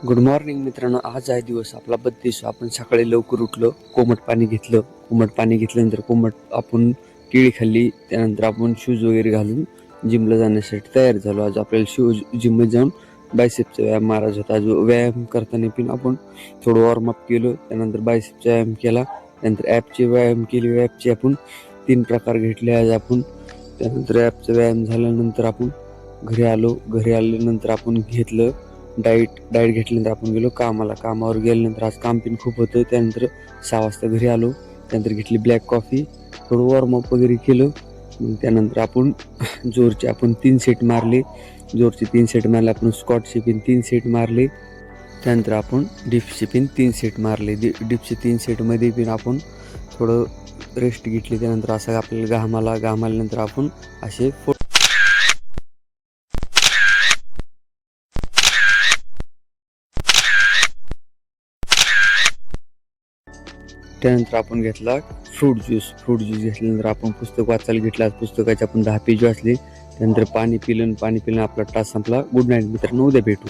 Good morning मित्रांनो. आज आहे दिवस आपला 32. आपण सकाळी लवकर उठलो, कोमट पाणी घेतलं. कोमट पाणी घेतल्यानंतर आपण केळी खाल्ली. त्यानंतर आपण शूज वगैरे घालून जिमला जाण्यासाठी तयार झालो. आज आपल्याला जिममध्ये जाऊन बायसेपचा व्यायाम मारायचा होता. आज व्यायाम करताना पण आपण थोडं वॉर्मअप केलं. त्यानंतर बायसेपचा व्यायाम केला. त्यानंतर ॲपचे व्यायाम केले. ॲपचे आपण 3 प्रकार घेतले आज आपण. त्यानंतर ॲपचा व्यायाम झाल्यानंतर आपण घरी आलो. घरी आल्यानंतर आपण घेतलं डाएट घेतल्यानंतर आपण गेलो कामावर गेल्यानंतर आज काम पण खूप होतं. त्यानंतर 6 वाजता घरी आलो. त्यानंतर घेतली ब्लॅक कॉफी, थोडं वॉर्मअप वगैरे केलं. त्यानंतर आपण जोरचे 3 सेट मारले. जोरचे 3 सेट मारले. आपण स्क्वॉटचे पण 3 सेट मारले. त्यानंतर आपण डिप्सचे पण 3 सेट मारले. डिप्सचे 3 सेटमध्ये पण आपण थोडं रेस्ट घेतली. त्यानंतर असं आपल्याला घाम आल्यानंतर आपण असे त्यानंतर आपण घेतला फ्रूट ज्यूस घेतल्यानंतर आपण पुस्तक वाचायला घेतलं. पुस्तकाचे आपण 10 पेज वाचले. त्यानंतर पाणी पिलं. आपला तास संपला. गुड नाईट मित्रांनो, उद्या भेटू.